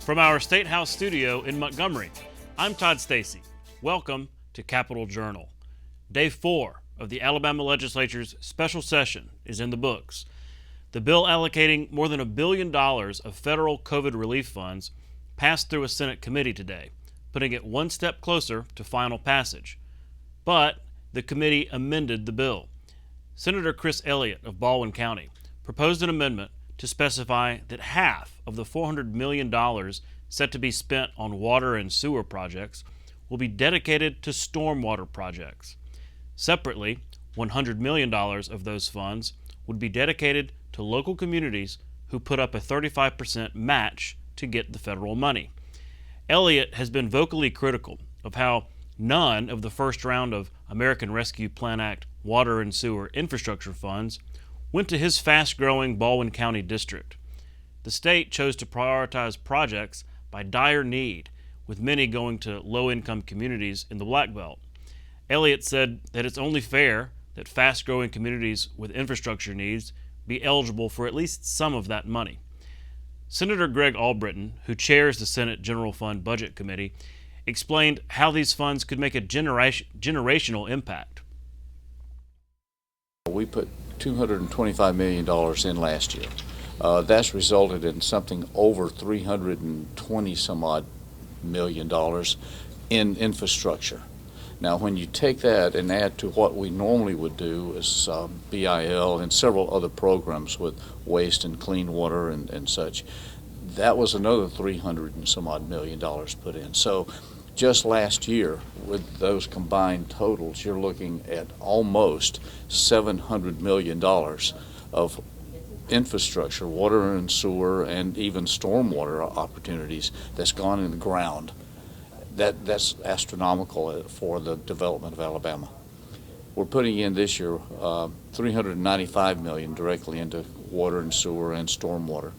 From our State House studio in Montgomery, I'm Todd Stacy. Welcome to Capitol Journal. Day 4 of the Alabama Legislature's special session is in the books. The bill allocating more than $1 billion of federal COVID relief funds passed through a Senate committee today, putting it one step closer to final passage. But the committee amended the bill. Senator Chris Elliott of Baldwin County proposed an amendment to specify that half of the $400 million set to be spent on water and sewer projects will be dedicated to stormwater projects. Separately, $100 million of those funds would be dedicated to local communities who put up a 35% match to get the federal money. Elliott has been vocally critical of how none of the first round of American Rescue Plan Act water and sewer infrastructure funds went to his fast-growing Baldwin County district. The state chose to prioritize projects by dire need, with many going to low-income communities in the Black Belt. Elliott said that it's only fair that fast-growing communities with infrastructure needs be eligible for at least some of that money. Senator Greg Albritton, who chairs the Senate General Fund Budget Committee, explained how these funds could make a generational impact. We put $225 million in last year. That's resulted in something over $320 some odd million in infrastructure. Now, when you take that and add to what we normally would do as BIL and several other programs with waste and clean water and such, that was another $300 and some odd million put in. So just last year, with those combined totals, you're looking at almost $700 million of infrastructure, water and sewer, and even stormwater opportunities that's gone in the ground. That's astronomical for the development of Alabama. We're putting in this year $395 million directly into water and sewer and stormwater,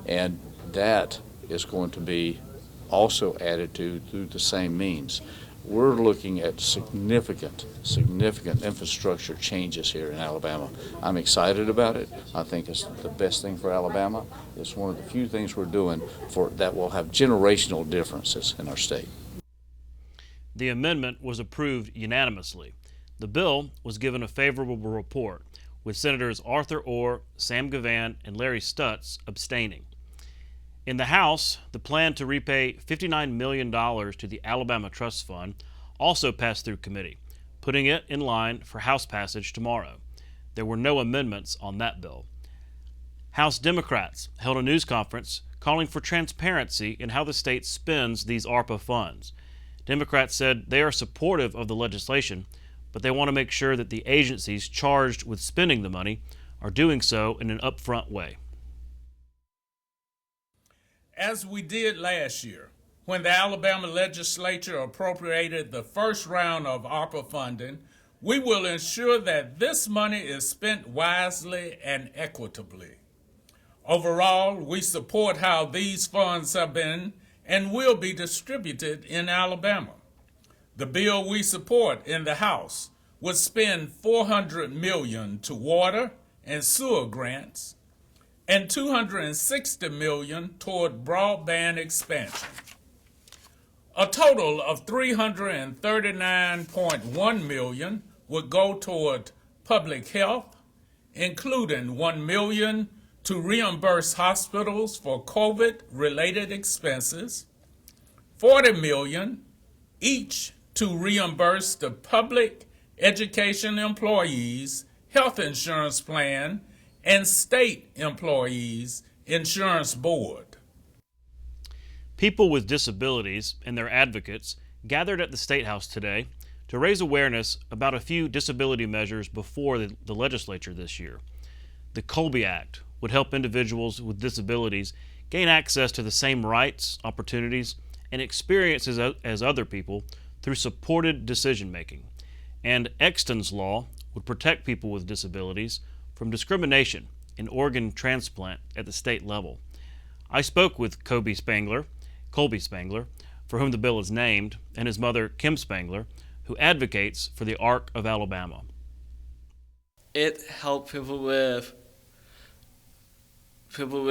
and that is going to be also added to through the same means. We're looking at significant infrastructure changes here in Alabama. I'm excited about it. I think it's the best thing for Alabama. It's one of the few things we're doing that will have generational differences in our state. The amendment was approved unanimously. The bill was given a favorable report, with Senators Arthur Orr, Sam Gavan, and Larry Stutz abstaining. In the House, the plan to repay $59 million to the Alabama Trust Fund also passed through committee, putting it in line for House passage tomorrow. There were no amendments on that bill. House Democrats held a news conference calling for transparency in how the state spends these ARPA funds. Democrats said they are supportive of the legislation, but they want to make sure that the agencies charged with spending the money are doing so in an upfront way. As we did last year, when the Alabama Legislature appropriated the first round of ARPA funding, we will ensure that this money is spent wisely and equitably. Overall, we support how these funds have been and will be distributed in Alabama. The bill we support in the House would spend $400 million to water and sewer grants and $260 million toward broadband expansion. A total of $339.1 million would go toward public health, including $1 million to reimburse hospitals for COVID-related expenses, $40 million each to reimburse the public education employees' health insurance plan and state employees' insurance board. People with disabilities and their advocates gathered at the State House today to raise awareness about a few disability measures before the legislature this year. The Colby Act would help individuals with disabilities gain access to the same rights, opportunities, and experiences as other people through supported decision-making. And Exton's Law would protect people with disabilities from discrimination in organ transplant at the state level. I spoke with Colby Spangler, for whom the bill is named, and his mother, Kim Spangler, who advocates for the ARC of Alabama. It helped people with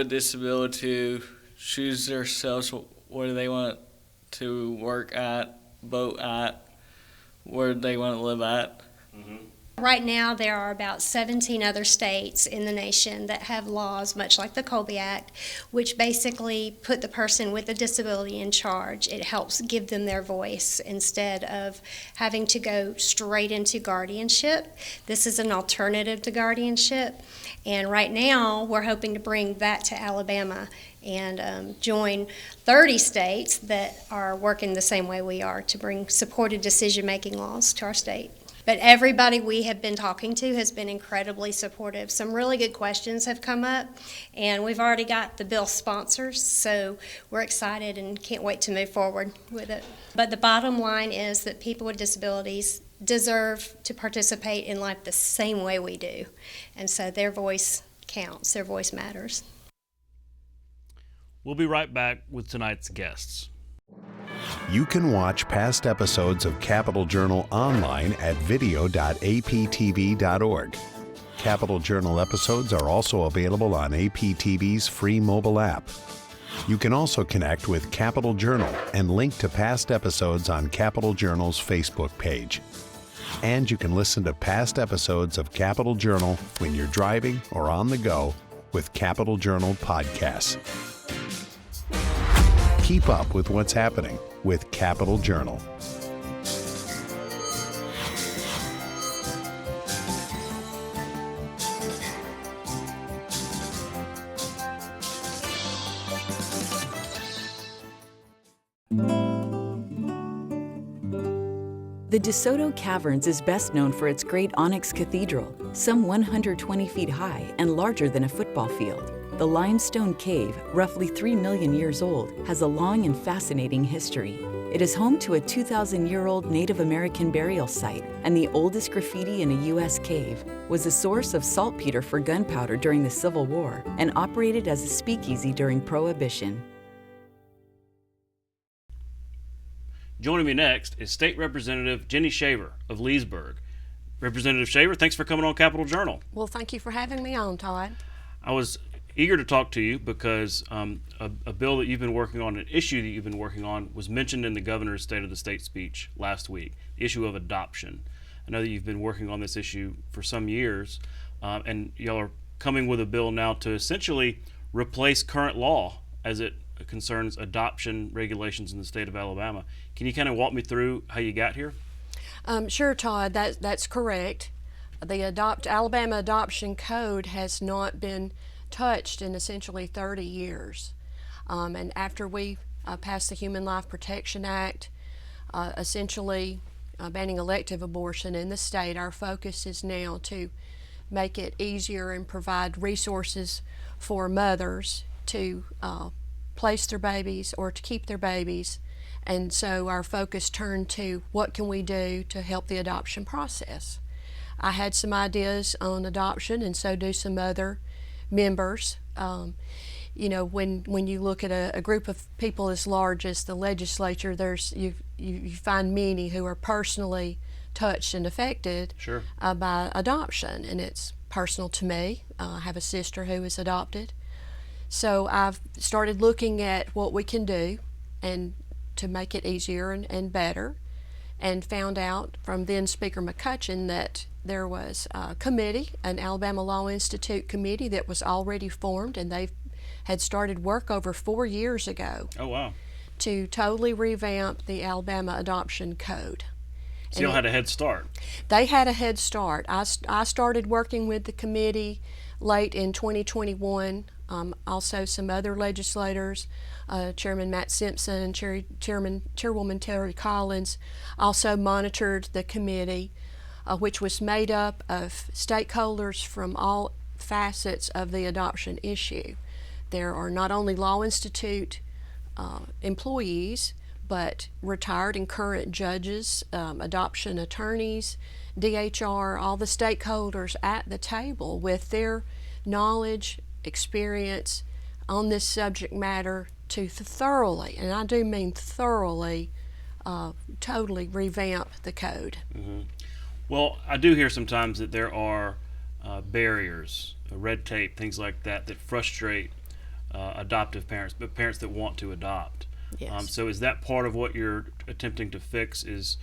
disability choose themselves where they want to work at, vote at, where they want to live at. Right now, there are about 17 other states in the nation that have laws, much like the Colby Act, which basically put the person with a disability in charge. It helps give them their voice instead of having to go straight into guardianship. This is an alternative to guardianship, and right now, we're hoping to bring that to Alabama and join 30 states that are working the same way we are to bring supported decision-making laws to our state. But everybody we have been talking to has been incredibly supportive. Some really good questions have come up, and we've already got the bill sponsors, so we're excited and can't wait to move forward with it. But the bottom line is that people with disabilities deserve to participate in life the same way we do, and so their voice counts, their voice matters. We'll be right back with tonight's guests. You can watch past episodes of Capital Journal online at video.aptv.org. Capital Journal episodes are also available on APTV's free mobile app. You can also connect with Capital Journal and link to past episodes on Capital Journal's Facebook page. And you can listen to past episodes of Capital Journal when you're driving or on the go with Capital Journal podcasts. Keep up with what's happening with Capital Journal. The DeSoto Caverns is best known for its great onyx cathedral, some 120 feet high and larger than a football field. The limestone cave, roughly 3 million years old, has a long and fascinating history. It is home to a 2,000-year-old Native American burial site, and the oldest graffiti in a U.S. cave was a source of saltpeter for gunpowder during the Civil War and operated as a speakeasy during Prohibition. Joining me next is State Representative Ginny Shaver of Leesburg. Representative Shaver, thanks for coming on Capital Journal. Well, thank you for having me on, Todd. I was eager to talk to you because a bill that you've been working on, an issue that you've been working on, was mentioned in the governor's State of the State speech last week, the issue of adoption. I know that you've been working on this issue for some years, and y'all are coming with a bill now to essentially replace current law as it concerns adoption regulations in the state of Alabama. Can you kind of walk me through how you got here? Sure, Todd, that's correct. The Alabama Adoption Code has not been touched in essentially 30 years. And after we passed the Human Life Protection Act, essentially banning elective abortion in the state, our focus is now to make it easier and provide resources for mothers to place their babies or to keep their babies. And so our focus turned to what can we do to help the adoption process. I had some ideas on adoption, and so do some other members. You know, when you look at a group of people as large as the legislature, you find many who are personally touched and affected Sure. By adoption, and it's personal to me. I have a sister who is adopted. So I've started looking at what we can do and to make it easier and better, and found out from then Speaker McCutcheon that there was a committee, an Alabama Law Institute committee that was already formed, and they had started work over 4 years ago. Oh, wow. To totally revamp the Alabama Adoption Code. So y'all had a head start. They had a head start. I started working with the committee late in 2021. Also some other legislators, Chairman Matt Simpson and Chairwoman Terry Collins, also monitored the committee, which was made up of stakeholders from all facets of the adoption issue. There are not only Law Institute employees, but retired and current judges, adoption attorneys, DHR, all the stakeholders at the table with their knowledge, experience on this subject matter to thoroughly, and I do mean thoroughly, totally revamp the code. Mm-hmm. Well, I do hear sometimes that there are barriers, red tape, things like that, that frustrate adoptive parents, but parents that want to adopt. Yes. So is that part of what you're attempting to fix, is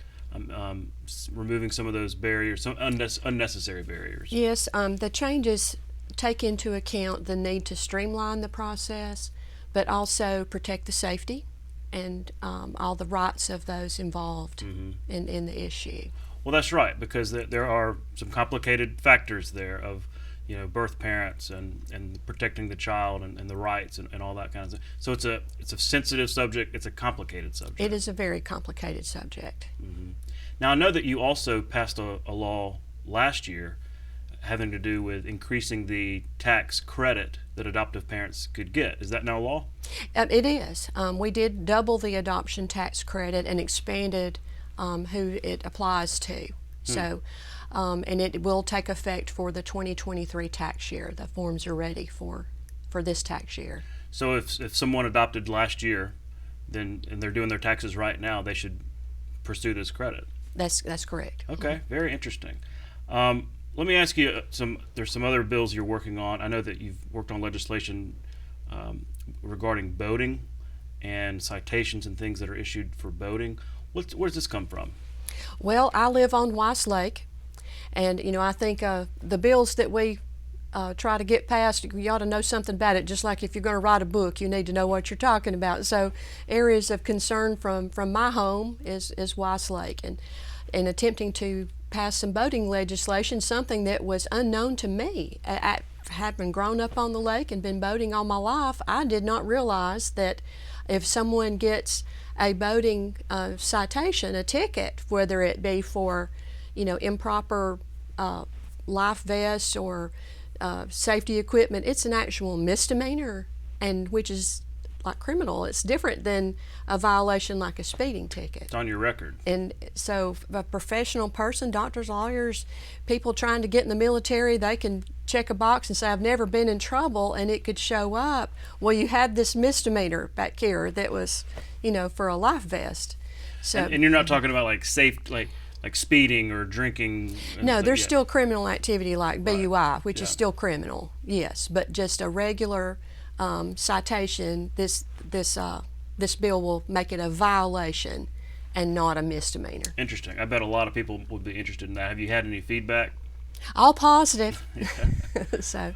removing some of those barriers, some unnecessary barriers? Yes, the changes take into account the need to streamline the process, but also protect the safety and all the rights of those involved in the issue. Well, that's right, because there are some complicated factors there of, birth parents and protecting the child and the rights and all that kind of stuff. So it's a sensitive subject. It's a complicated subject. It is a very complicated subject. Now, I know that you also passed a law last year having to do with increasing the tax credit that adoptive parents could get. Is that now law? It is. We did double the adoption tax credit and expanded who it applies to. So, and it will take effect for the 2023 tax year. The forms are ready for this tax year. So if someone adopted last year, and they're doing their taxes right now, they should pursue this credit. That's correct. Okay, very interesting. Let me ask you there's some other bills you're working on. I know that you've worked on legislation regarding boating and citations and things that are issued for boating. Where does this come from? Well, I live on Weiss Lake, and I think the bills that we try to get passed, you ought to know something about it. Just like if you're going to write a book, you need to know what you're talking about. So, areas of concern from my home is Weiss Lake, and attempting to pass some boating legislation, something that was unknown to me. Having grown up on the lake and been boating all my life, I did not realize that if someone gets a boating citation, a ticket, whether it be for, improper life vests or safety equipment, it's an actual misdemeanor, and which is like criminal. It's different than a violation like a speeding ticket. It's on your record. And so a professional person, doctors, lawyers, people trying to get in the military, they can check a box and say, I've never been in trouble, and it could show up, well, you had this misdemeanor back here that was, for a life vest. So, and you're not talking about like like speeding or drinking? No, there's still criminal activity like BUI, which is still criminal, yes, but just a regular citation, this bill will make it a violation and not a misdemeanor. Interesting. I bet a lot of people would be interested in that. Have you had any feedback? All positive. So.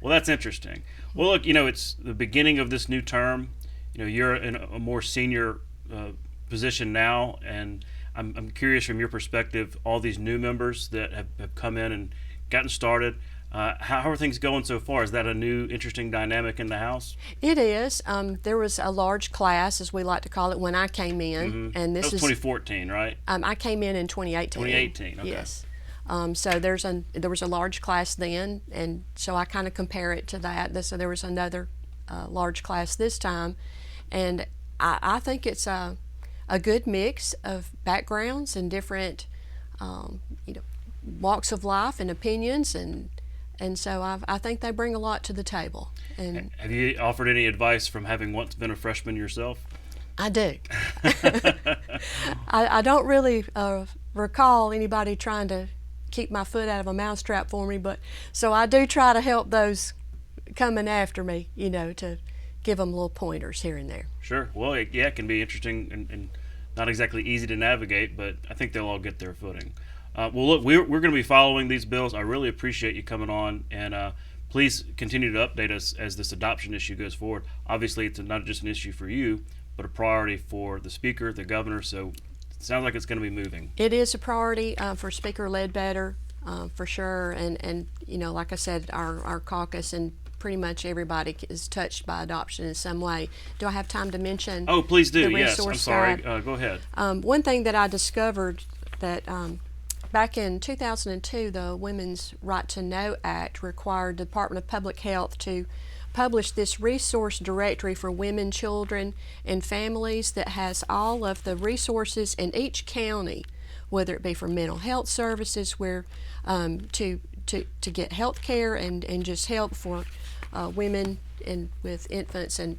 Well, that's interesting. Well, look, it's the beginning of this new term. You're in a more senior position now, and I'm curious from your perspective, all these new members that have come in and gotten started. How are things going so far? Is that a new, interesting dynamic in the house? It is. There was a large class, as we like to call it, when I came in, and this that was 2014, right? I came in 2018. 2018. Okay. Yes. So there was a large class then, and so I kind of compare it to that. So there was another large class this time, and I think it's a good mix of backgrounds and different, walks of life and opinions, and so I think they bring a lot to the table. And have you offered any advice from having once been a freshman yourself? I do. I don't really recall anybody trying to keep my foot out of a mousetrap for me, but so I do try to help those coming after me, to give them little pointers here and there. Sure. Well, it can be interesting and not exactly easy to navigate, but I think they'll all get their footing. Well, look, we're going to be following these bills. I really appreciate you coming on, and please continue to update us as this adoption issue goes forward. Obviously, it's not just an issue for you, but a priority for the Speaker, the Governor, so it sounds like it's going to be moving. It is a priority for Speaker Ledbetter, for sure, and like I said, our caucus and pretty much everybody is touched by adoption in some way. Do I have time to mention? Oh, please do. The Yes, I'm resource sorry. guide? Go ahead. One thing that I discovered that back in 2002, the Women's Right to Know Act required the Department of Public Health to publish this resource directory for women, children, and families that has all of the resources in each county, whether it be for mental health services, where to get health care and just help for women and with infants and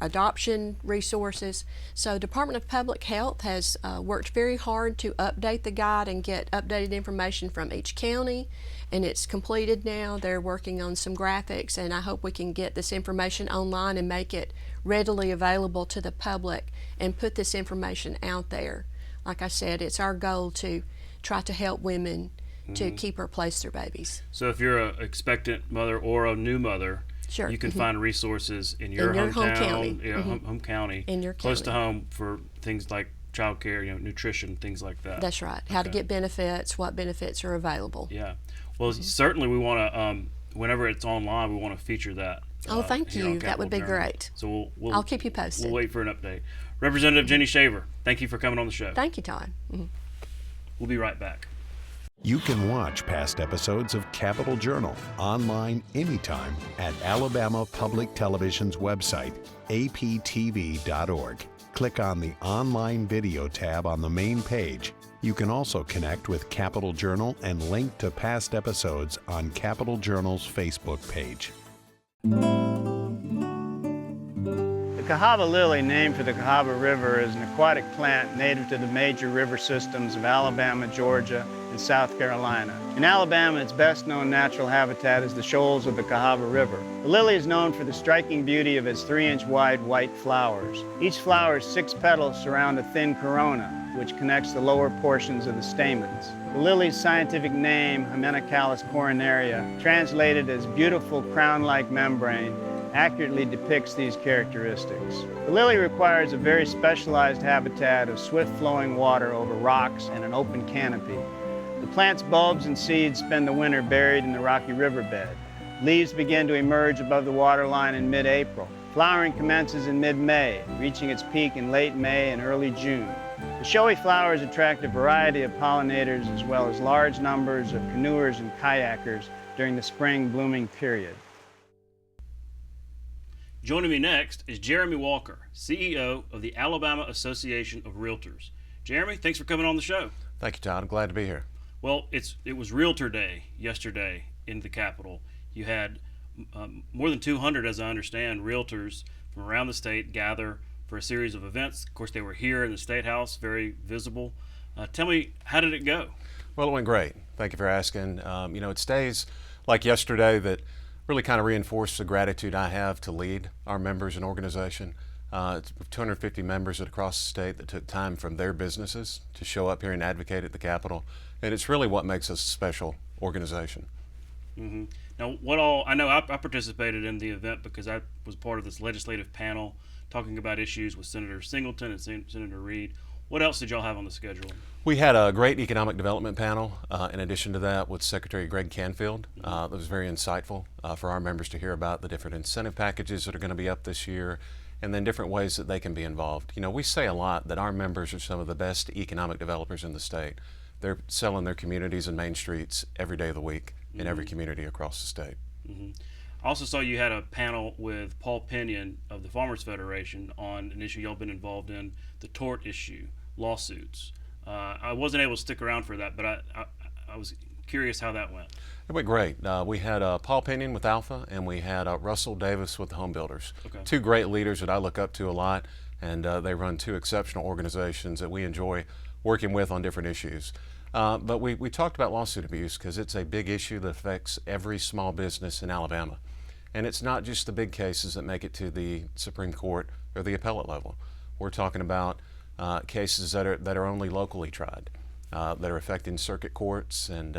adoption resources. So Department of Public Health has worked very hard to update the guide and get updated information from each county, and it's completed now. They're working on some graphics, and I hope we can get this information online and make it readily available to the public and put this information out there. Like I said, it's our goal to try to help women to keep or place their babies. So if you're an expectant mother or a new mother, Sure. you can find resources in your hometown, home county. home county, In your close to county. home for things like childcare, nutrition, things like that. That's right. How to get benefits, what benefits are available. Yeah. Well, certainly we want to, whenever it's online, we want to feature that. Oh, thank here on you. That would be Capital Journal. great. So we'll I'll keep you posted. We'll wait for an update. Representative Ginny Shaver, thank you for coming on the show. Thank you, Todd. We'll be right back. You can watch past episodes of Capital Journal online anytime at Alabama Public Television's website, aptv.org. Click on the Online Video tab on the main page. You can also connect with Capital Journal and link to past episodes on Capital Journal's Facebook page. The Cahaba lily, named for the Cahaba River, is an aquatic plant native to the major river systems of Alabama, Georgia, and South Carolina. In Alabama, its best-known natural habitat is the shoals of the Cahaba River. The lily is known for the striking beauty of its 3-inch wide white flowers. Each flower's 6 petals surround a thin corona, which connects the lower portions of the stamens. The lily's scientific name, Hymenocallis coronaria, translated as beautiful crown-like membrane, accurately depicts these characteristics. The lily requires a very specialized habitat of swift-flowing water over rocks and an open canopy. The plant's bulbs and seeds spend the winter buried in the rocky riverbed. Leaves begin to emerge above the waterline in mid-April. Flowering commences in mid-May, reaching its peak in late May and early June. The showy flowers attract a variety of pollinators as well as large numbers of canoers and kayakers during the spring blooming period. Joining me next is Jeremy Walker, CEO of the Alabama Association of Realtors. Jeremy, thanks for coming on the show. Thank you, Todd. I'm glad to be here. Well, it was Realtor Day yesterday in the Capitol. You had more than 200, as I understand, realtors from around the state gather for a series of events. Of course, they were here in the State House, very visible. Tell me, how did it go? Well, it went great. Thank you for asking. It's days like yesterday that really kind of reinforced the gratitude I have to lead our members and organization. It's 250 members across the state that took time from their businesses to show up here and advocate at the Capitol. And it's really what makes us a special organization. Mm-hmm. Now, I know I participated in the event because I was part of this legislative panel talking about issues with Senator Singleton and Senator Reed. What else did y'all have on the schedule? We had a great economic development panel, in addition to that, with Secretary Greg Canfield. That was very insightful for our members to hear about the different incentive packages that are going to be up this year, and then different ways that they can be involved. We say a lot that our members are some of the best economic developers in the state. They're selling their communities and main streets every day of the week in every community across the state. Mm-hmm. I also saw you had a panel with Paul Pinion of the Farmers Federation on an issue y'all been involved in, the tort issue, lawsuits. I wasn't able to stick around for that, but I was curious how that went. It went great. We had Paul Pinion with Alpha, and we had Russell Davis with the Home Builders. Okay. 2 great leaders that I look up to a lot, and they run 2 exceptional organizations that we enjoy working with on different issues. But we talked about lawsuit abuse because it's a big issue that affects every small business in Alabama. And it's not just the big cases that make it to the Supreme Court or the appellate level. We're talking about cases that are only locally tried, that are affecting circuit courts, and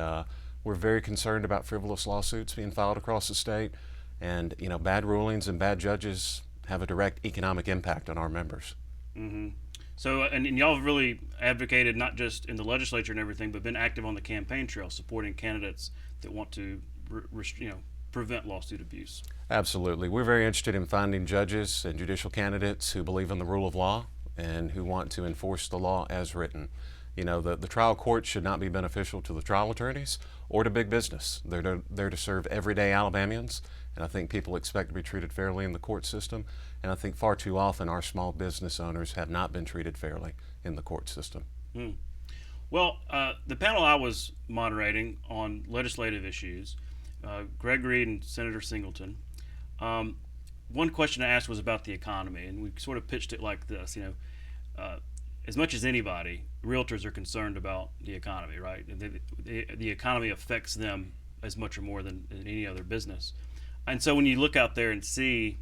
we're very concerned about frivolous lawsuits being filed across the state. And bad rulings and bad judges have a direct economic impact on our members. Mm-hmm. So, and y'all have really advocated not just in the legislature and everything, but been active on the campaign trail, supporting candidates that want to, prevent lawsuit abuse. Absolutely. We're very interested in finding judges and judicial candidates who believe in the rule of law and who want to enforce the law as written. The trial court should not be beneficial to the trial attorneys or to big business. They're there to serve everyday Alabamians, and I think people expect to be treated fairly in the court system. And I think far too often our small business owners have not been treated fairly in the court system. Mm. Well, the panel I was moderating on legislative issues, Greg Reed and Senator Singleton, one question I asked was about the economy, and we sort of pitched it like this. As much as anybody, realtors are concerned about the economy, right? The economy affects them as much or more than any other business. And so when you look out there and see,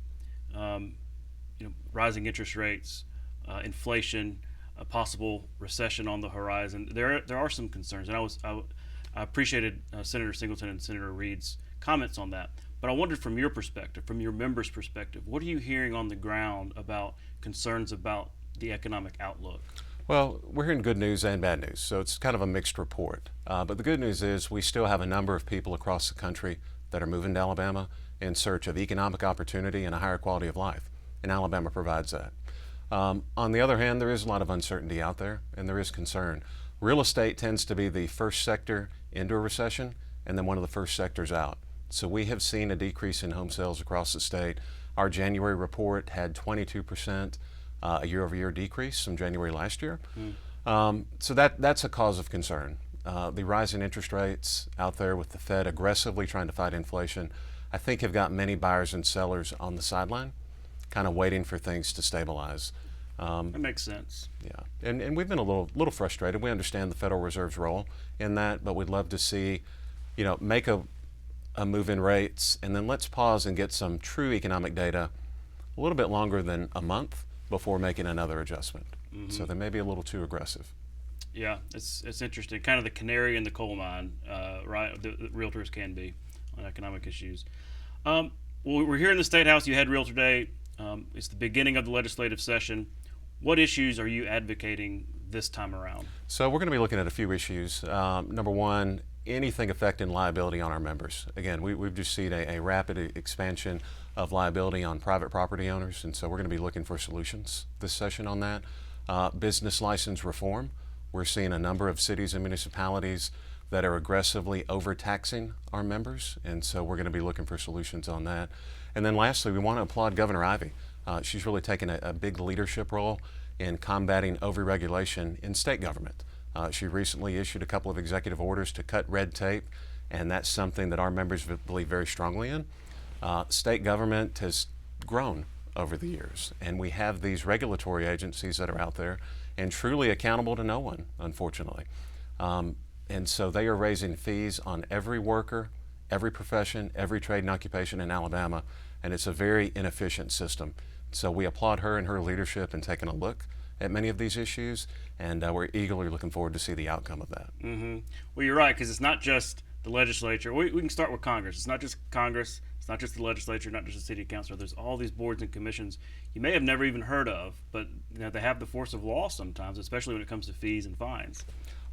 rising interest rates, inflation, a possible recession on the horizon, there are some concerns. And I appreciated Senator Singleton and Senator Reed's comments on that. But I wondered, from your perspective, from your members' perspective, what are you hearing on the ground about concerns about the economic outlook? Well, we're hearing good news and bad news, so it's kind of a mixed report. But the good news is we still have a number of people across the country that are moving to Alabama in search of economic opportunity and a higher quality of life, and Alabama provides that. On the other hand, there is a lot of uncertainty out there, and there is concern. Real estate tends to be the first sector into a recession and then one of the first sectors out. So we have seen a decrease in home sales across the state. Our January report had 22% a year-over-year decrease from January last year. So that's a cause of concern. The rise in interest rates out there with the Fed aggressively trying to fight inflation, I think have got many buyers and sellers on the sideline, kind of waiting for things to stabilize. That makes sense. Yeah, and we've been a little frustrated. We understand the Federal Reserve's role in that, but we'd love to see, make a move in rates, and then let's pause and get some true economic data a little bit longer than a month before making another adjustment. So they may be a little too aggressive. Yeah, it's interesting. Kind of the canary in the coal mine, right? The realtors can be on economic issues. Well, we're here in the State House. You had Realtor Day. It's the beginning of the legislative session. What issues are you advocating this time around? So we're going to be looking at a few issues. Number one, anything affecting liability on our members. Again, we've just seen a rapid expansion of liability on private property owners, and so we're going to be looking for solutions this session on that. Business license reform. We're seeing a number of cities and municipalities that are aggressively overtaxing our members, and so we're going to be looking for solutions on that. And then lastly, we want to applaud Governor Ivey. She's really taken a big leadership role in combating overregulation in state government. She recently issued a couple of executive orders to cut red tape, and that's something that our members believe very strongly in. State government has grown over the years, and we have these regulatory agencies that are out there and truly accountable to no one, unfortunately. And so they are raising fees on every worker, every profession, every trade and occupation in Alabama, and it's a very inefficient system. So we applaud her and her leadership in taking a look at many of these issues, and we're eagerly looking forward to see the outcome of that. Well, you're right, because it's not just the legislature. We can start with Congress. It's not just Congress. It's not just the legislature, not just the city council. There's all these boards and commissions you may have never even heard of, but they have the force of law sometimes, especially when it comes to fees and fines.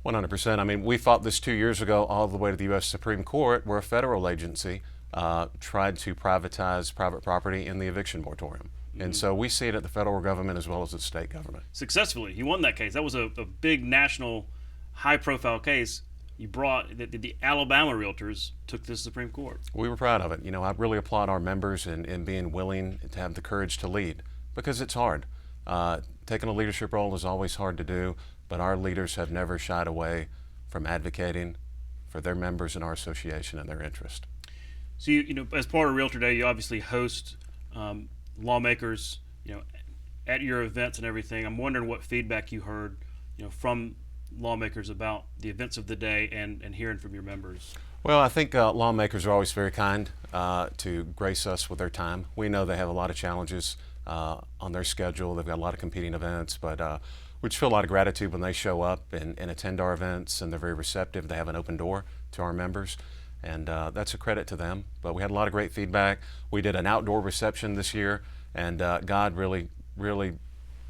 100%. I mean, we fought this 2 years ago all the way to the U.S. Supreme Court, where a federal agency tried to privatize private property in the eviction moratorium. And so we see it at the federal government as well as the state government. Successfully. You won that case. That was a big national, high-profile case. You brought the Alabama Realtors took to the Supreme Court. We were proud of it. I really applaud our members in being willing to have the courage to lead, because it's hard. Taking a leadership role is always hard to do, but our leaders have never shied away from advocating for their members in our association and their interest. So as part of Realtor Day, you obviously host lawmakers, at your events and everything. I'm wondering what feedback you heard, from lawmakers about the events of the day and hearing from your members. Well, I think lawmakers are always very kind to grace us with their time. We know they have a lot of challenges on their schedule. They've got a lot of competing events, but we just feel a lot of gratitude when they show up and attend our events, and they're very receptive. They have an open door to our members, and that's a credit to them. But we had a lot of great feedback. We did an outdoor reception this year, and God really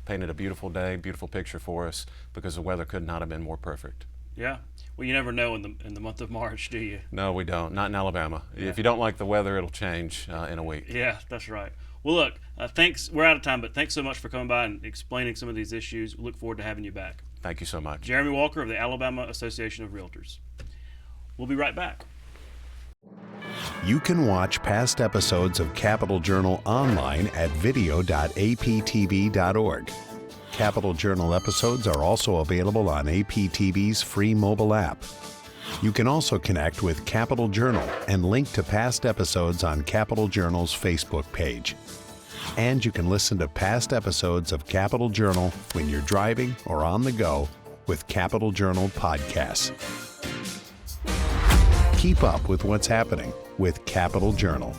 painted a beautiful day, beautiful picture for us, because the weather could not have been more perfect. Yeah. Well, you never know in the month of March, do you? No, we don't. Not in Alabama. Yeah. If you don't like the weather, it'll change in a week. Yeah, that's right. Well, look, thanks. We're out of time, but thanks so much for coming by and explaining some of these issues. We look forward to having you back. Thank you so much. Jeremy Walker of the Alabama Association of Realtors. We'll be right back. You can watch past episodes of Capital Journal online at video.aptv.org. Capital Journal episodes are also available on APTV's free mobile app. You can also connect with Capital Journal and link to past episodes on Capital Journal's Facebook page. And you can listen to past episodes of Capital Journal when you're driving or on the go with Capital Journal podcasts. Keep up with what's happening with Capital Journal.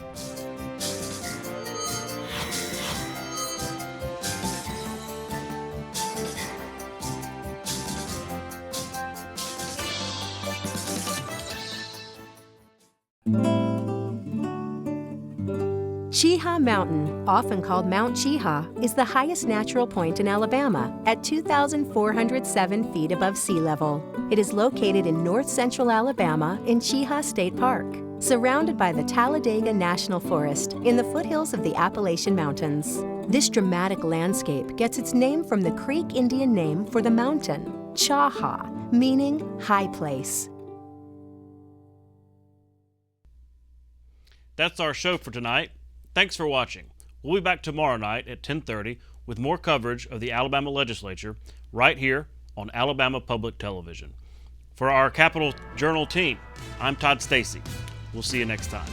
Cheaha Mountain, often called Mount Cheaha, is the highest natural point in Alabama at 2,407 feet above sea level. It is located in north-central Alabama in Cheaha State Park, surrounded by the Talladega National Forest in the foothills of the Appalachian Mountains. This dramatic landscape gets its name from the Creek Indian name for the mountain, Chaha, meaning high place. That's our show for tonight. Thanks for watching. We'll be back tomorrow night at 10:30 with more coverage of the Alabama Legislature right here on Alabama Public Television. For our Capital Journal team, I'm Todd Stacy. We'll see you next time.